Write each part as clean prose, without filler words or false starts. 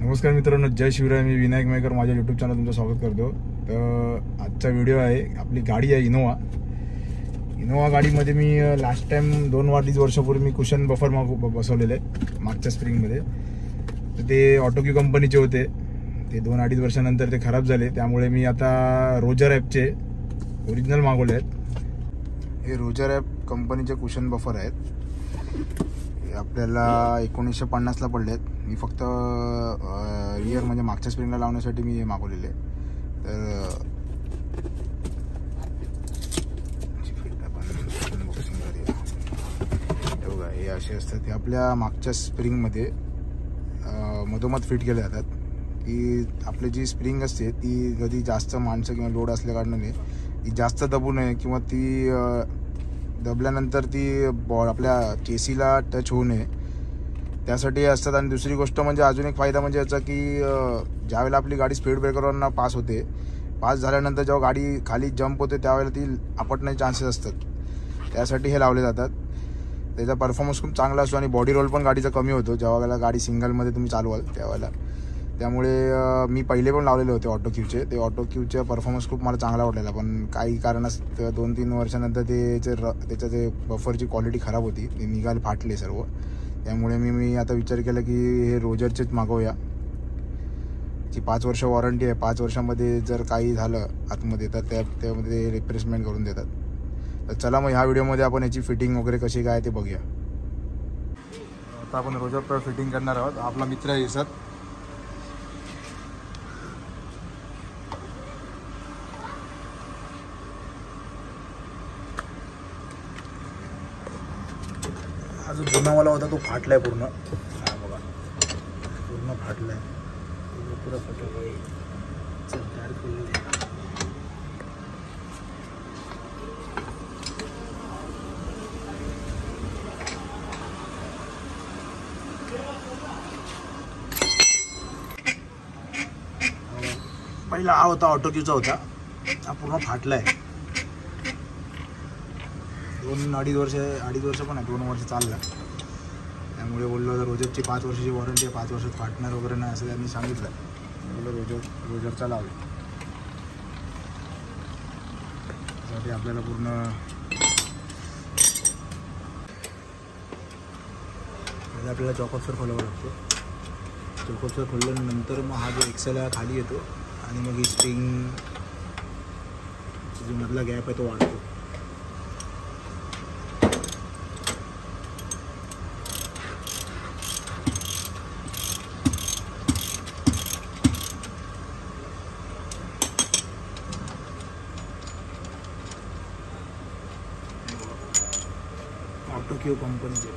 नमस्कार मित्रांनो, जय शिवराय. मी विनायक मेकर माझ्या यूट्यूब चॅनल तुमचं स्वागत करतो. तर आजचा व्हिडिओ आहे, आपली गाडी आहे इनोवा गाडीमध्ये मी लास्ट टाइम 2-2.5 वर्षापूर्वी मी कुशन बफर बसवलेले मागच्या स्प्रिंगमध्ये. तर ते ऑटोक्यू कंपनीचे होते. ते 2-2.5 वर्षानंतर ते खराब झाले, त्यामुळे मी आता रोजर ॲपचे ओरिजिनल मागवले आहेत. हे रोजर ॲप कंपनीचे कुशन बफर आहेत. आपल्याला 1950ला पडले आहेत. मी फक्त रिअर म्हणजे मागच्या स्प्रिंगला लावण्यासाठी मी हे मागवलेले. तर अनबॉक्सिंग करूया. बघा, हे असे असतात. हे आपल्या मागच्या स्प्रिंगमध्ये मधोमध फिट केले जातात. की आपली जी स्प्रिंग असते ती कधी जास्त माणसं किंवा लोड असल्या कारणाने ती जास्त दबू नये किंवा ती दबल्यानंतर ती आपल्या चेसीला टच होऊ नये, त्यासाठी असतात. आणि दुसरी गोष्ट म्हणजे अजून एक फायदा म्हणजे याचा की ज्यावेळेला आपली गाडी स्पीड ब्रेकरवरनं पास होते, पास झाल्यानंतर जेव्हा गाडी खाली जंप होते त्यावेळेला ती आपटण्याचे चान्सेस असतात. त्यासाठी हे लावले जातात. त्याचा परफॉर्मन्स खूप चांगला असतो आणि बॉडी रोल पण गाडीचा कमी होतो जेव्हा गाडी सिंगलमध्ये तुम्ही चालवाल त्यावेळेला. त्यामुळे मी पहिले पण लावलेले होते ऑटोक्यूचे. ते ऑटोक्यूचे परफॉर्मन्स खूप मला चांगला वाटलेला, पण काही कारणास्तव 2-3 वर्षानंतर त्याच्या जे बफरची क्वालिटी खराब होती, ते निघाले फाटले सर्व. त्यामुळे मी आता विचार केला की हे रोजरचेच मागवूया. ती 5 वर्ष वॉरंटी आहे. 5 वर्षामध्ये जर काही झालं आतमध्ये तर त्यामध्ये रिप्लेसमेंट करून देतात. तर चला मग ह्या व्हिडिओमध्ये आपण याची फिटिंग वगैरे कशी काय ते बघूया. आता आपण रोजर फिटिंग करणार आहोत. आपला मित्र आहे सर. जो जुनावाला होता तो फाटलाय पूर्ण. हा बघा, पूर्ण फाटलाय. पुरा फाटलाय. पहिला हा होता ऑटोक्यूचा होता, हा पूर्ण फाटलाय. 2-2.5 वर्ष पण आहे, 2 वर्ष चालला. त्यामुळे बोललो तर रोजरची 5 वर्षाची वॉरंटी आहे, 5 वर्षात फाटणार वगैरे नाही असं त्यांनी सांगितलं. बोललो रोजरचा लावलं. त्यासाठी आपल्याला पूर्ण आपल्याला चॉकअपसर खोलावं लागतो. चॉकअपसर खोलल्यानंतर मग हा जो एक्सेल आहे खाली येतो आणि मग ही स्प्रिंग जो मधला गॅप आहे तो वाढतो. ऑटोक्यू कंपनीचे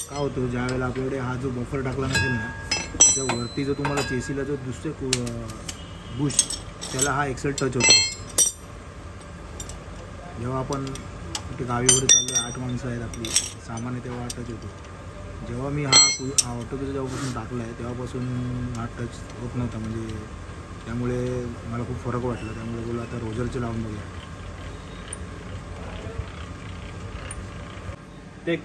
काय होतं, ज्या वेळेला आपल्याकडे हा जो बफर टाकला नसेल ना, त्याच्यावरती जो तुम्हाला चेसीला जो दुसरे बुश त्याला हा एक्सेल टच होतो. जेव्हा आपण कुठे गावी वगैरे चाललो, 8 माणसं आहेत आपली, सामान आहे, तेव्हा हा टच होतो. जेव्हा मी हा ऑटोक्यूचा जेव्हापासून टाकला आहे तेव्हापासून हा टच होत नव्हता. म्हणजे त्यामुळे मला खूप फरक वाटला. त्यामुळे बोला आता रोजरचे लावून बघूया. एक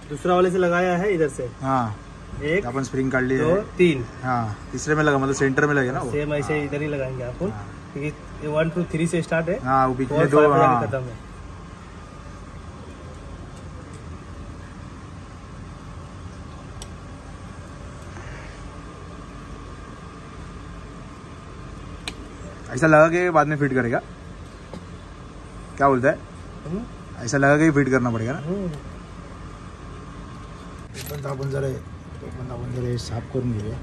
दूसरा वाले से लगाया है इधर से. हाँ, एक अपन स्प्रिंग काट लिए 2 3. हाँ, तीसरे में लगा, मतलब सेंटर में लगे ना वो. सेम ऐसे इधर ही लगाएंगे आपको, क्योंकि 1 2 3 से स्टार्ट है. हाँ, वो बीच में 2 2. हाँ, खत्म है. ऐसा लगा कि बाद में फिट करेगा, क्या बोलता है? ऐसा लगा कि फिट करना पड़ेगा ना. आपण जरा साफ करून घेऊया.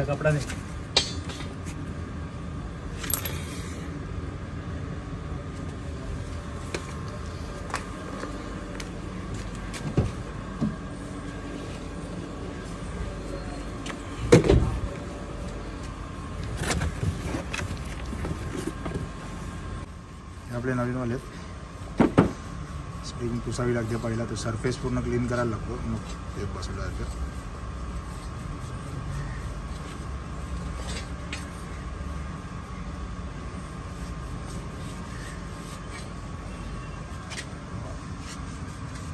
कपड़ा नहीं. आपले नवीनवाले आहेत. स्प्रिंग पुसावी लागते पहिला, तो सरफेस पूर्ण क्लीन करायला लागतो, मग ते बसवलं जातं.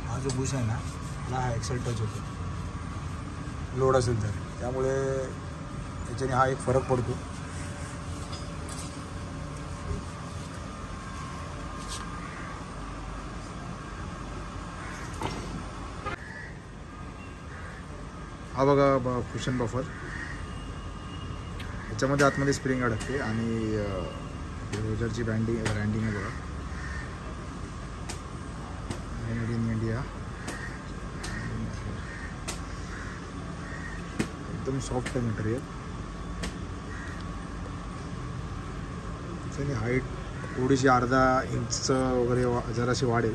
हा जो बुश आहे ना, हा एक्सेल टच होतो लोड असेल तर, त्यामुळे त्याच्याने हा एक फरक पडतो. हा बघा कुशन बफर, याच्यामध्ये आतमध्ये स्प्रिंग अडकते आणि रोजरची ब्रँडिंग आहे बघा, मेड इन इंडिया. एकदम सॉफ्ट आहे मटेरियल. त्याच्याने हाईट थोडीशी अर्धा इंच वगैरे जराशी वाढेल.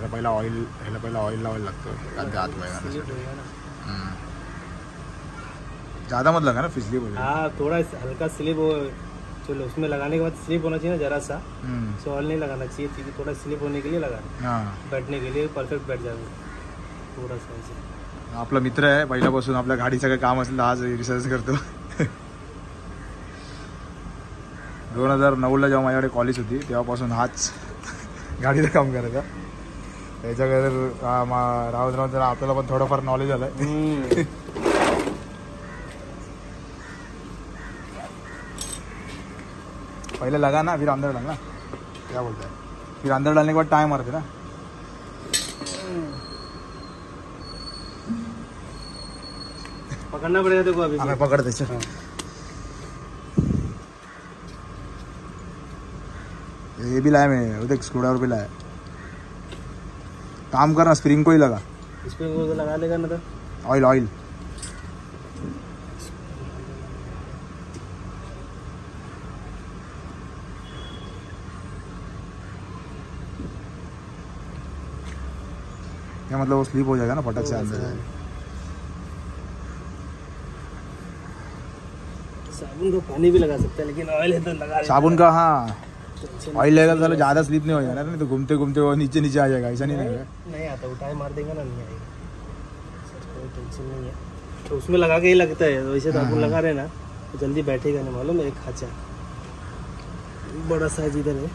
ह्याला पहिला ऑइल लावायला लागतं कांदे आत वगैरे. ज़्यादा मत लगा ना, फिसली बोले. हाँ, थोड़ा हल्का स्लिप हो, चलो उसमें लगाने के बाद स्लिप होना चाहिए ना जरा सा, सॉल नहीं लगाना चाहिए, चीज़ थोड़ा स्लिप होने के लिए लगा. हाँ, बैठने के लिए परफेक्ट बैठ जाएगा थोड़ा सा ऐसे. आपला मित्र आहे पहिल्यापासून, आपल्या गाडीचं काही काम असेल तर आज रिसर्च करतो. 2009ला जेव्हा माझ्याकडे कॉलेज होती तेव्हापासून हाच गाडीचं काम करायचा. त्याच्याकडे राहून जरा आपल्याला पण थोडंफार नॉलेज आलं. पहले लगा ना, फिर अंदर डालना, क्या बोलता है, फिर अंदर डालने के बाद टाइम मारते ना. पकड़ना पड़ेगा देखो अभी. हमें पकड़ दे. चल, ये भी लाया मैं, वो देख स्क्रूड्राइवर भी लाया. काम करना, स्प्रिंग को ही लगा. स्प्रिंग को लगा लेगा ना तो. ऑयल क्या मतलब, वो स्लिप हो जाएगा ना फटक से अंदर जाएगा. साबुन को पानी भी लगा सकते हैं, लेकिन ऑयल है तो लगा. साबुन का, हाँ, ऑयल लेगा तो ज़्यादा स्लिप नहीं हो जाएगा, नहीं तो घूमते घूमते वो नीचे आ जाएगा. ऐसा नहीं आता, उठाए मार देगा ना, नहीं आएगा. कोई टेंशन नहीं है. तो उसमें लगा के ही लगता है, वैसे तो अपन लगा रहे ना तो जल्दी बैठेगा नहीं. मालूम है, एक खाचा बड़ा साइज इधर है.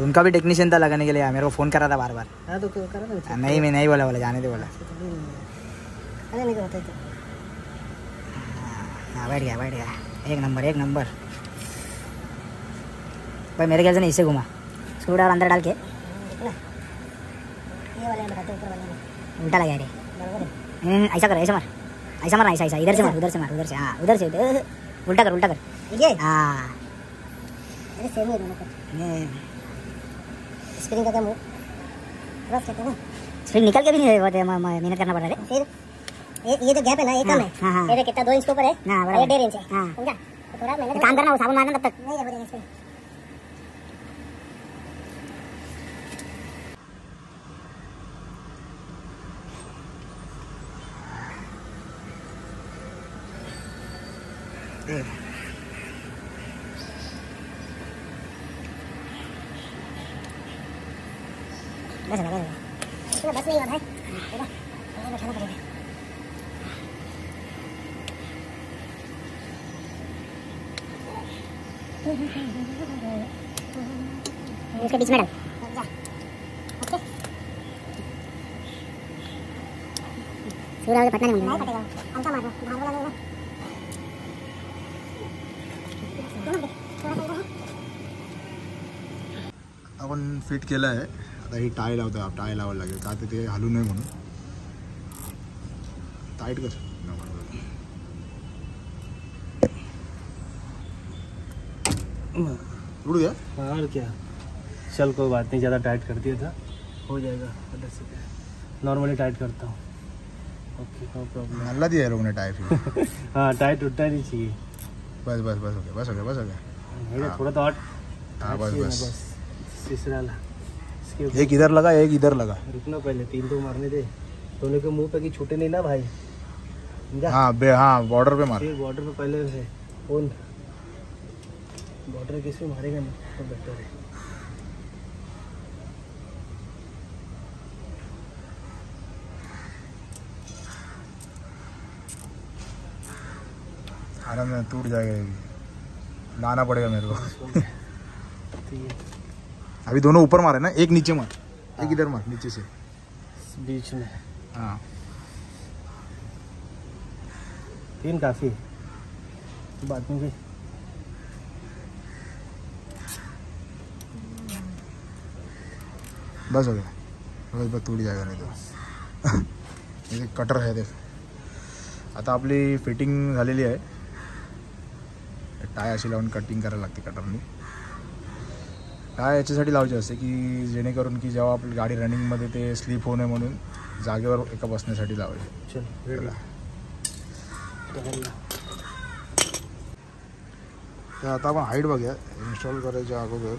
उनका भी टेक्नीशियन था लगाने के लिए, मेरे को फ़ोन करा था बार बार. हाँ तो करा था. नहीं, मैं नहीं बोला जाने दे बोला. अरे नहीं होता तो. हाँ, बैठ गया. एक नंबर. भाई मेरे ख्याल से नहीं, इससे घुमा स्क्रूड्राइवर अंदर डाल के. ये वाले बताते ऊपर वाले उल्टा लगा रहे. ऐसा कर, ऐसा मार, ऐसा इधर से मार, उधर से. हाँ, उधर से उल्टा कर. ये हाँ, अरे सेम ही दोनों का. स्प्रिंग का क्या मुंह क्रॉस कहते हैं ना. स्प्रिंग निकल के भी नहीं मेहनत करना पड़ रहा है. फिर ये जो गैप है ना, ये कम है. हाँ. ये कितना 2 इंच के ऊपर है. हाँ, ये 1.5 इंच है. हाँ. समझा. तो थोड़ा मेहनत काम करना, वो साबुन मारना तब तक. नहीं है इसमें. बस नहीं होता है. बैठाना पड़ेगा. इसके बीच में डाल. ओके. सूर्य पटना नहीं नहीं कटेगा. अंता मारो. भाग वाला नहीं ना. आपण फिट केलं आहे. आता ही टाय लावावं लागेल, का ते हलू नये म्हणून. टाईट कर. उड़ गया. और क्या, चल कोई बात नहीं, ज़्यादा टाइट कर दिया था, हो जाएगा. नॉर्मली टाइट करता हूँ. Okay, no problem. नल्ला दिया है लोगों ने टाई फिर. हाँ, टाइट उठना नहीं चाहिए. बस हो गया. थोड़ा तो और. हाँ, बस. तीसरा ला. एक इधर लगा, एक इधर लगा. रुकना, पहले 3 तो मारने दे. दोनों के मुंह पे की छूटे नहीं ना भाई. हाँ हाँ बॉर्डर पे मार। बॉर्डर पे पहले है कौन बॉर्डर किस पे मारेगा नहीं तो बेटर है। आराम में टूट जाएगा ये, लाना पड़ेगा मेरे को। अभी दोनों ऊपर मारे ना, एक नीचे मार, एक इधर मार नीचे से बीच में। हाँ 3 काफी बाद में भी। बस हो गया, बस टूट जाएगा नहीं तो। एक कटर आहे देख। आता आपली फिटिंग झालेली आहे, टाय अशी लावून कटिंग करायला लागते कटरनी। टाय याच्यासाठी लावायचे असते की जेणेकरून की जेव्हा आपली गाडी रनिंगमध्ये ते स्लिप होऊ नये म्हणून जागेवर एका बसण्यासाठी लावायचे। चल रेडी। तर आता आपण हाईट बघूया इन्स्टॉल करायच्या अगोदर।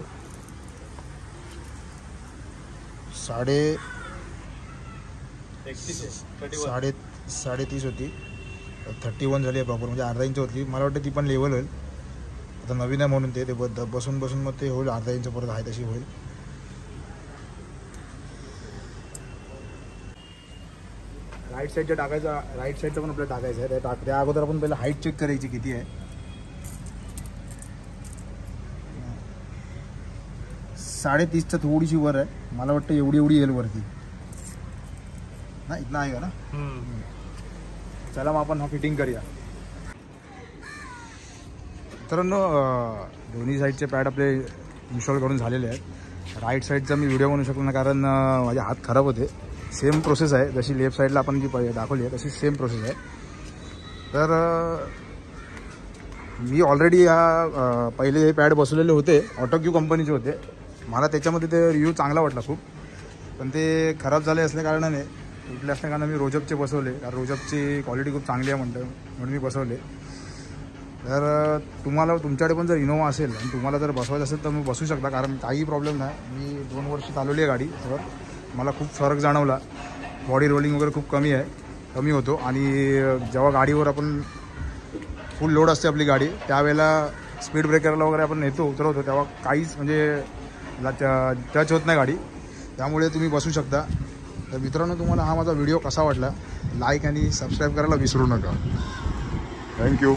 30 होती, 31 झाली आहे प्रॉपर, म्हणजे अर्धा इंच होती। मला वाटतं ती पण लेवल होईल, आता नवीन आहे म्हणून ते बसून मग ते होईल, अर्धा इंच परत आहे तशी होईल। राईट साईडचा टाकायचा, राईट साईडचा पण आपल्याला टाकायचं आहे। त्या अगोदर आपण पहिला हाईट चेक करायची किती आहे। 30.5च्या थोडीशी वर आहे, मला वाटतं एवढी येईल वरती ना, इतना आहे का ना। चला मग आपण हा फिटिंग करूया। मित्रांनो दोन्ही साईडचे पॅड आपले इन्स्टॉल करून झालेले आहेत। राईट साईडचा मी व्हिडिओ बनवू शकलो ना, कारण माझे हात खराब होते। सेम प्रोसेस आहे जशी लेफ्ट साईडला आपण जी दाखवली आहे तशी सेम प्रोसेस आहे। तर मी ऑलरेडी या पहिले हे पॅड बसवलेले होते, ऑटोक्यू कंपनीचे होते। मला त्याच्यामध्ये ते रिव्ह्यू चांगला वाटला खूप, पण ते खराब झाले असल्या कारणाने तुटले असल्या कारणाने मी रोजपचे बसवले, कारण रोजपची क्वालिटी खूप चांगली आहे म्हणून मी बसवले। तर तुम्हाला तुमच्याकडे पण जर इनोवा असेल आणि तुम्हाला जर बसवायचं असेल तर मी बसू शकता, कारण काही प्रॉब्लेम नाही। मी 2 वर्ष चालवली आहे गाडी, तर मला खूप फरक जाणवला। बॉडी रोलिंग वगैरे खूप कमी होतो, आणि जेव्हा गाडीवर आपण फुल लोड असते आपली गाडी त्यावेळेला स्पीड ब्रेकरला वगैरे आपण उतरवतो तेव्हा काहीच म्हणजे टच होत नाही गाडी, त्यामुळे तुम्ही बसू शकता। तर मित्रांनो तुम्हाला हा माझा व्हिडिओ कसा वाटला लाईक आणि सबस्क्राईब करायला विसरू नका। थँक्यू।